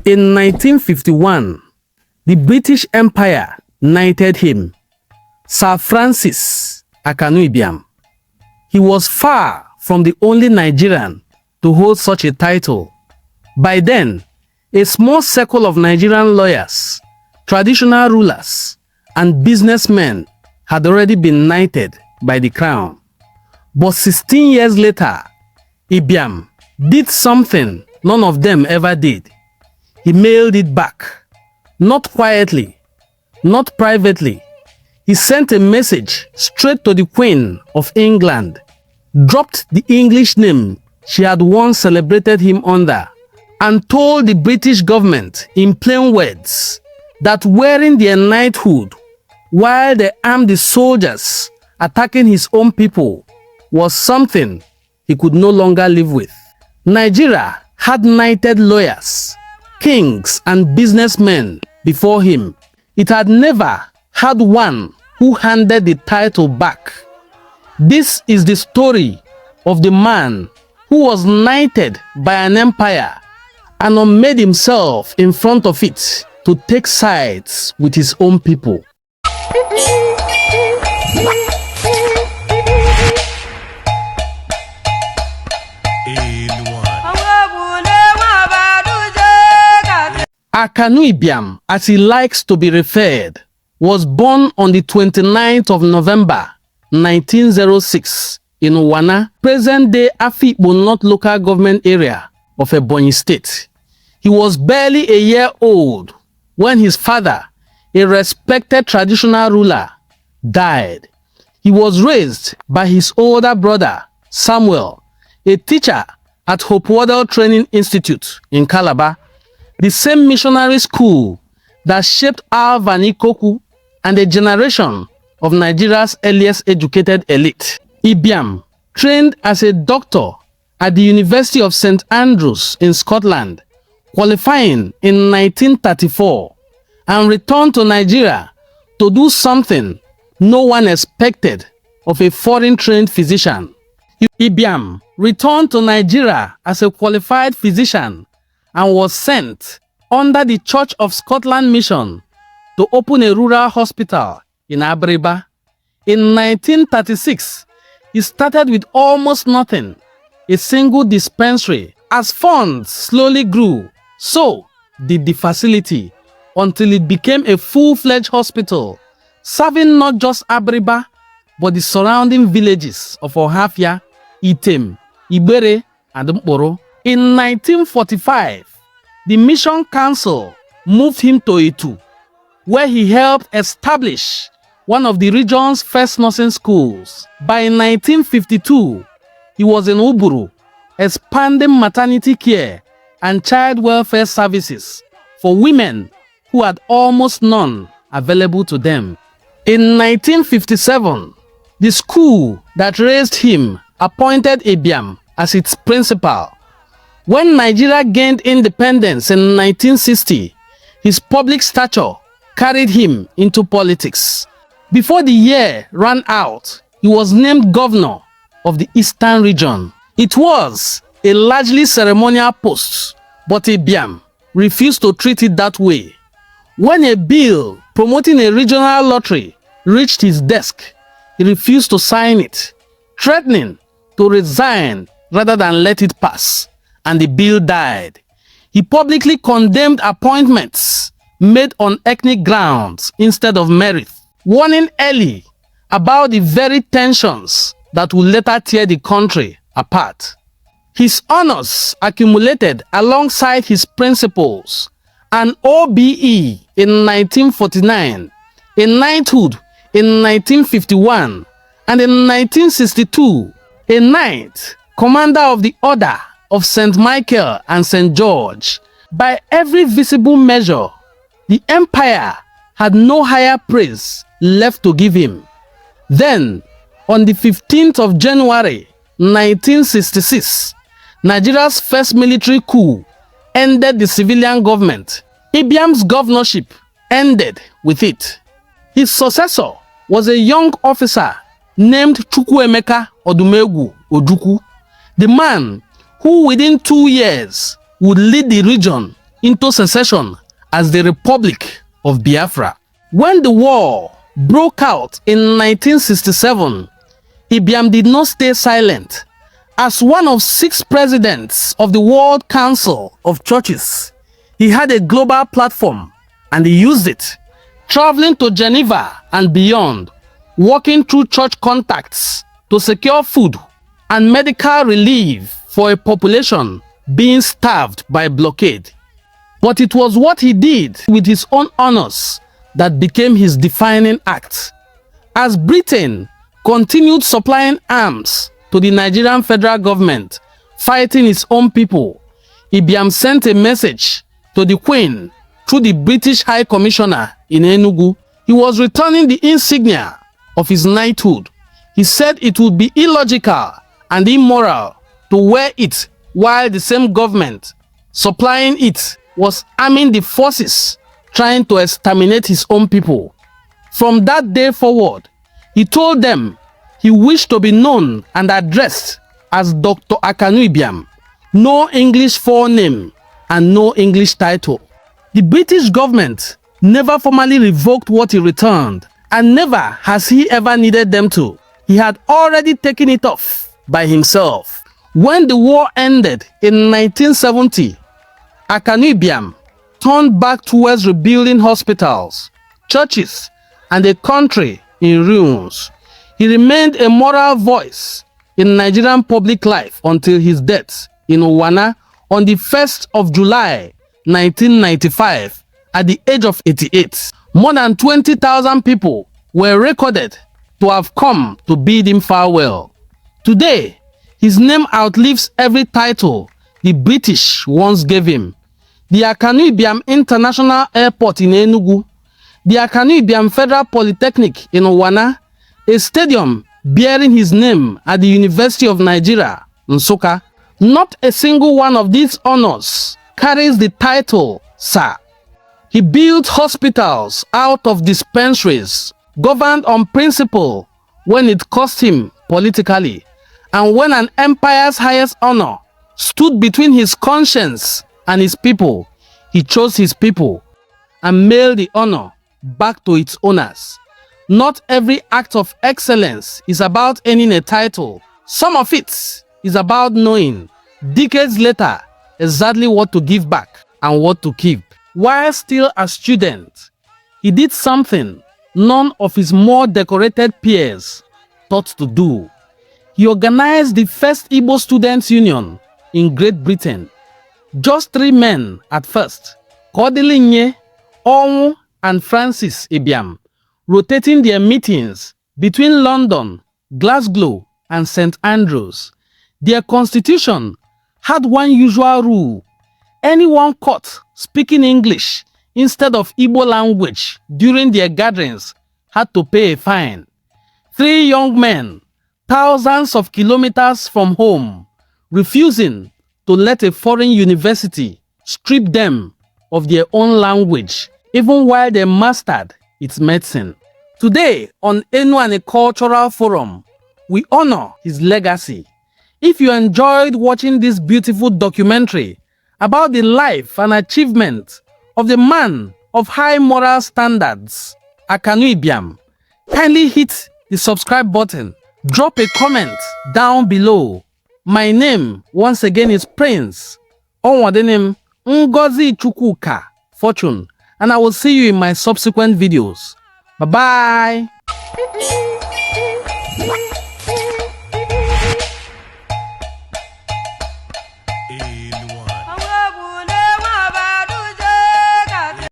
In 1951, the British Empire knighted him, Sir Francis Akanu Ibiam. He was far from the only Nigerian to hold such a title. By then, a small circle of Nigerian lawyers, traditional rulers, and businessmen had already been knighted by the crown. But 16 years later, Ibiam did something none of them ever did. He mailed it back. Not quietly, not privately. He sent a message straight to the Queen of England, dropped the English name she had once celebrated him under, and told the British government in plain words that wearing their knighthood while they armed the soldiers attacking his own people was something he could no longer live with. Nigeria had knighted lawyers, kings, and businessmen before him. It had never had one who handed the title back. This is the story of the man who was knighted by an empire and made himself in front of it to take sides with his own people. Akanu Ibiam, as he likes to be referred, was born on the 29th of November 1906 in Wana, present-day Afikpo North local government area of Ebonyi State. He was barely a year old when his father, a respected traditional ruler, died. He was raised by his older brother, Samuel, a teacher at Hope Waddell Training Institute in Calabar, the same missionary school that shaped Alvan Ikoku and a generation of Nigeria's earliest educated elite. Ibiam trained as a doctor at the University of St. Andrews in Scotland, qualifying in 1934, and returned to Nigeria to do something no one expected of a foreign-trained physician. Ibiam returned to Nigeria as a qualified physician and was sent under the Church of Scotland mission to open a rural hospital in Abiriba. In 1936, he started with almost nothing, a single dispensary. As funds slowly grew, so did the facility, until it became a full-fledged hospital, serving not just Abiriba, but the surrounding villages of Ohafia, Item, Ibere, and Mporo. In 1945, the Mission Council moved him to Itu, where he helped establish one of the region's first nursing schools. By 1952, he was in Uburu, expanding maternity care and child welfare services for women who had almost none available to them. In 1957, the school that raised him appointed Ibiam as its principal. When Nigeria gained independence in 1960, his public stature carried him into politics. Before the year ran out, he was named governor of the Eastern region. It was a largely ceremonial post, but Ibiam refused to treat it that way. When a bill promoting a regional lottery reached his desk, he refused to sign it, threatening to resign rather than let it pass, and the bill died. He publicly condemned appointments made on ethnic grounds instead of merit, warning early about the very tensions that would later tear the country apart. His honors accumulated alongside his principles: an OBE in 1949, a knighthood in 1951, and in 1962, a knight, commander of the Order of St. Michael and St. George. By every visible measure, the empire had no higher praise left to give him. Then, on the 15th of January 1966, Nigeria's first military coup ended the civilian government. Ibiam's governorship ended with it. His successor was a young officer named Chukwuemeka Odumegwu Ojukwu, the man who within 2 years would lead the region into secession as the Republic of Biafra. When the war broke out in 1967, Ibiam did not stay silent. As one of 6 presidents of the World Council of Churches, he had a global platform and he used it, traveling to Geneva and beyond, working through church contacts to secure food and medical relief for a population being starved by blockade. But it was what he did with his own honors that became his defining act. As Britain continued supplying arms to the Nigerian Federal Government fighting its own people, Ibiam sent a message to the Queen through the British High Commissioner in Enugu. He was returning the insignia of his knighthood. He said it would be illogical and immoral to wear it while the same government supplying it was arming the forces trying to exterminate his own people. From that day forward, he told them he wished to be known and addressed as Dr. Akanu Ibiam, no English forename and no English title. The British government never formally revoked what he returned, and never has he ever needed them to. He had already taken it off by himself. When the war ended in 1970, Akanu Ibiam turned back towards rebuilding hospitals, churches, and a country in ruins. He remained a moral voice in Nigerian public life until his death in Uwana on the 1st of July 1995 at the age of 88. More than 20,000 people were recorded to have come to bid him farewell. Today, his name outlives every title the British once gave him. The Akanu Ibiam International Airport in Enugu, the Akanu Ibiam Federal Polytechnic in Uwana, a stadium bearing his name at the University of Nigeria, Nsukka. Not a single one of these honors carries the title Sir. He built hospitals out of dispensaries, governed on principle when it cost him politically, and when an empire's highest honor stood between his conscience and his people, he chose his people and mailed the honor back to its owners. Not every act of excellence is about earning a title. Some of it is about knowing, decades later, exactly what to give back and what to keep. While still a student, he did something none of his more decorated peers thought to do. He organized the first Igbo Students' Union in Great Britain. Just 3 men at first, Kodilinye, Onwu, and Francis Ibiam, rotating their meetings between London, Glasgow, and St. Andrews. Their constitution had one usual rule: anyone caught speaking English instead of Igbo language during their gatherings had to pay a fine. 3 young men, thousands of kilometers from home, refusing to let a foreign university strip them of their own language, even while they mastered its medicine. Today, on Enuane Cultural Forum, we honor his legacy. If you enjoyed watching this beautiful documentary about the life and achievement of the man of high moral standards, Akanu Ibiam, kindly hit the subscribe button. Drop a comment down below. My name, once again, is Prince Onwadenim Ngozi Chukwuka Fortune, and I will see you in my subsequent videos. Bye-bye.